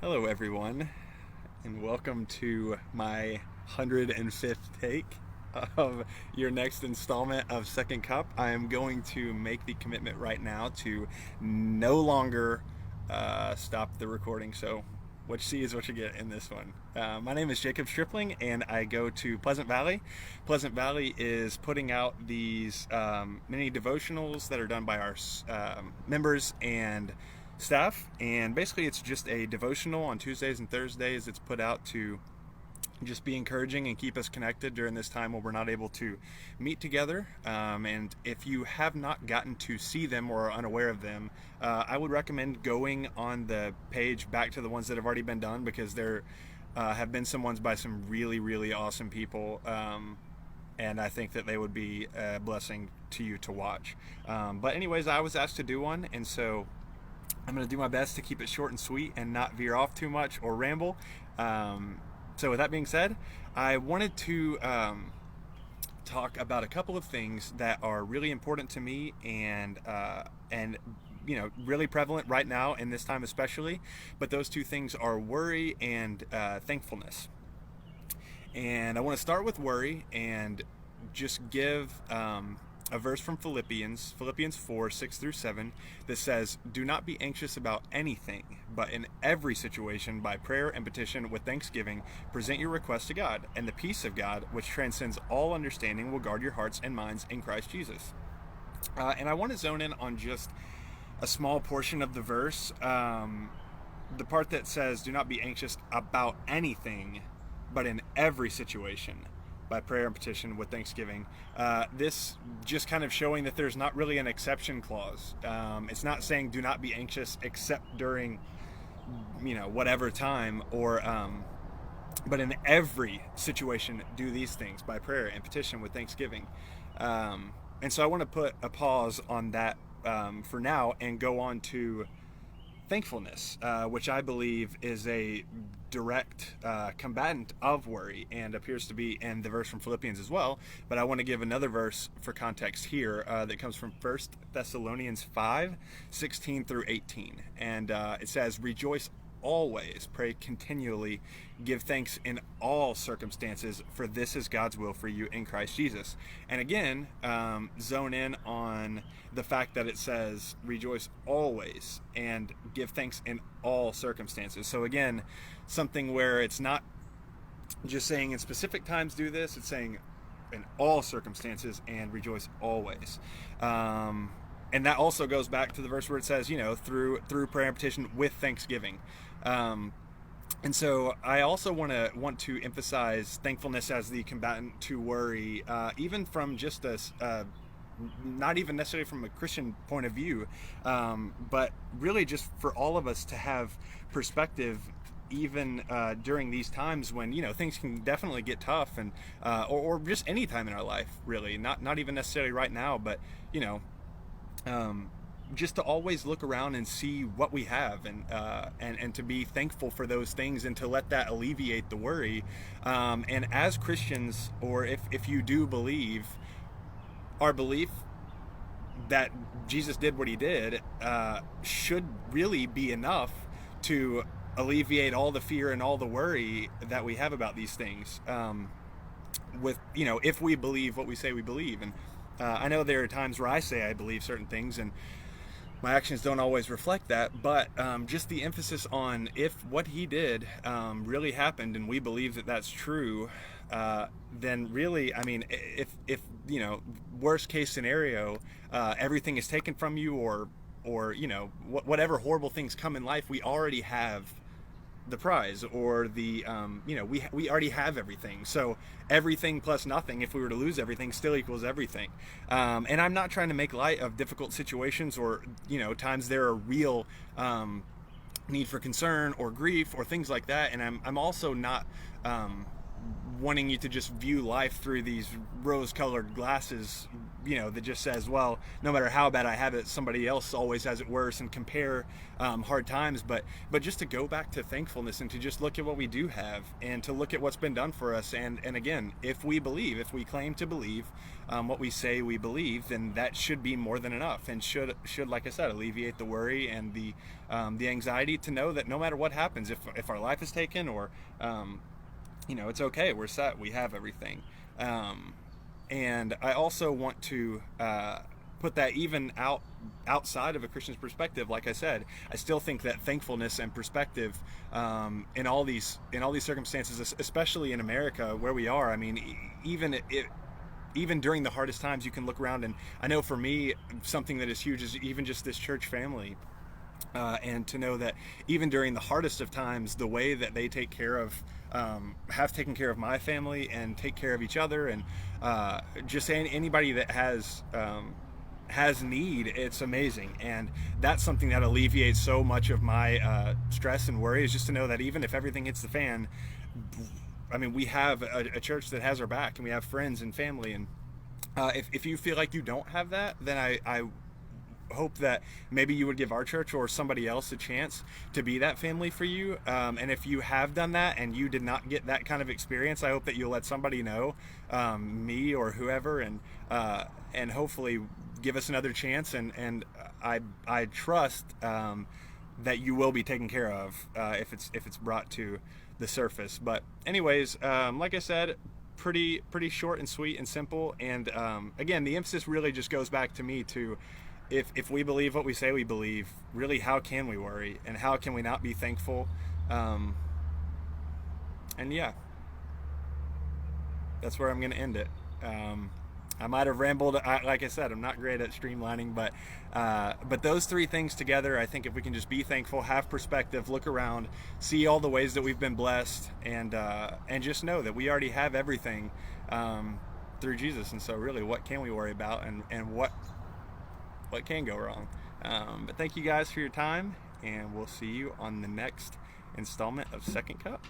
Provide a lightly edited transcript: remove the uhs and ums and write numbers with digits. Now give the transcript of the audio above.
Hello, everyone, and welcome to my 105th take of your next installment of Second Cup. I am going to make the commitment right now to no longer stop the recording. So, what you see is what you get in this one. My name is Jacob Stripling, and I go to Pleasant Valley. Pleasant Valley is putting out these mini devotionals that are done by our members and staff, and basically it's just a devotional on Tuesdays and Thursdays. It's put out to just be encouraging and keep us connected during this time where we're not able to meet together. And if you have not gotten to see them or are unaware of them, I would recommend going on the page back to the ones that have already been done, because there have been some ones by some really, really awesome people. And I think that they would be a blessing to you to watch. But anyways, I was asked to do one, and so I'm going to do my best to keep it short and sweet and not veer off too much or ramble. So with that being said, I wanted to talk about a couple of things that are really important to me and really prevalent right now in this time especially. But those two things are worry and thankfulness. And I want to start with worry and just give a verse from Philippians 4, 6 through 7, that says, "Do not be anxious about anything, but in every situation, by prayer and petition with thanksgiving, present your requests to God, and the peace of God, which transcends all understanding, will guard your hearts and minds in Christ Jesus." And I want to zone in on just a small portion of the verse, the part that says, "Do not be anxious about anything, but in every situation, by prayer and petition with thanksgiving." This just kind of showing that there's not really an exception clause. It's not saying do not be anxious except during, whatever time, or but in every situation do these things by prayer and petition with thanksgiving. And so I want to put a pause on that for now and go on to thankfulness, which I believe is a direct combatant of worry and appears to be in the verse from Philippians as well. But I want to give another verse for context here that comes from 1 Thessalonians 5, 16 through 18. And it says, "Rejoice always, pray continually, give thanks in all circumstances, for this is God's will for you in Christ Jesus." And again, zone in on the fact that it says rejoice always and give thanks in all circumstances. So again, something where it's not just saying in specific times do this, it's saying in all circumstances and rejoice always. And that also goes back to the verse where it says, through prayer and petition with thanksgiving. And so I also want to emphasize thankfulness as the combatant to worry, even from just not even necessarily from a Christian point of view, but really just for all of us to have perspective, even during these times when things can definitely get tough, and or just any time in our life, really, not even necessarily right now, but just to always look around and see what we have, and to be thankful for those things, and to let that alleviate the worry. And as Christians, or if you do believe, our belief that Jesus did what he did should really be enough to alleviate all the fear and all the worry that we have about these things, if we believe what we say we believe. And I know there are times where I say I believe certain things and my actions don't always reflect that, but just the emphasis on if what he did really happened and we believe that that's true, then really, I mean, if worst case scenario, everything is taken from you, or whatever horrible things come in life, we already have the prize, or the we already have everything. So everything plus nothing, if we were to lose everything, still equals everything. And I'm not trying to make light of difficult situations, or times there are real need for concern or grief or things like that. And I'm also not wanting you to just view life through these rose-colored glasses, that just says, well, no matter how bad I have it, somebody else always has it worse, and compare hard times. But just to go back to thankfulness and to just look at what we do have and to look at what's been done for us. And again, if we claim to believe what we say we believe, then that should be more than enough, and should, like I said, alleviate the worry and the anxiety to know that no matter what happens, if our life is taken, or it's okay, we're set, we have everything. And I also want to put that even outside of a Christian's perspective. Like I said, I still think that thankfulness and perspective in all these circumstances, especially in America where we are, I mean, even during the hardest times, you can look around, and I know for me, something that is huge is even just this church family. And to know that even during the hardest of times, the way that they take care of, have taken care of my family and take care of each other, and just anybody that has need, it's amazing. And that's something that alleviates so much of my stress and worry, is just to know that even if everything hits the fan, I mean, we have a church that has our back, and we have friends and family. And if you feel like you don't have that, then I hope that maybe you would give our church or somebody else a chance to be that family for you. And if you have done that and you did not get that kind of experience, I hope that you'll let somebody know, me or whoever, and hopefully give us another chance. And I trust that you will be taken care of if it's brought to the surface. But anyways, like I said, pretty short and sweet and simple. And again, the emphasis really just goes back to me to, if we believe what we say we believe, really, how can we worry, and how can we not be thankful? And yeah, that's where I'm going to end it. I might have rambled. Like I said, I'm not great at streamlining, but those three things together, I think if we can just be thankful, have perspective, look around, see all the ways that we've been blessed, and just know that we already have everything through Jesus. And so really, what can we worry about, and what can go wrong? But thank you guys for your time, and we'll see you on the next installment of Second Cup.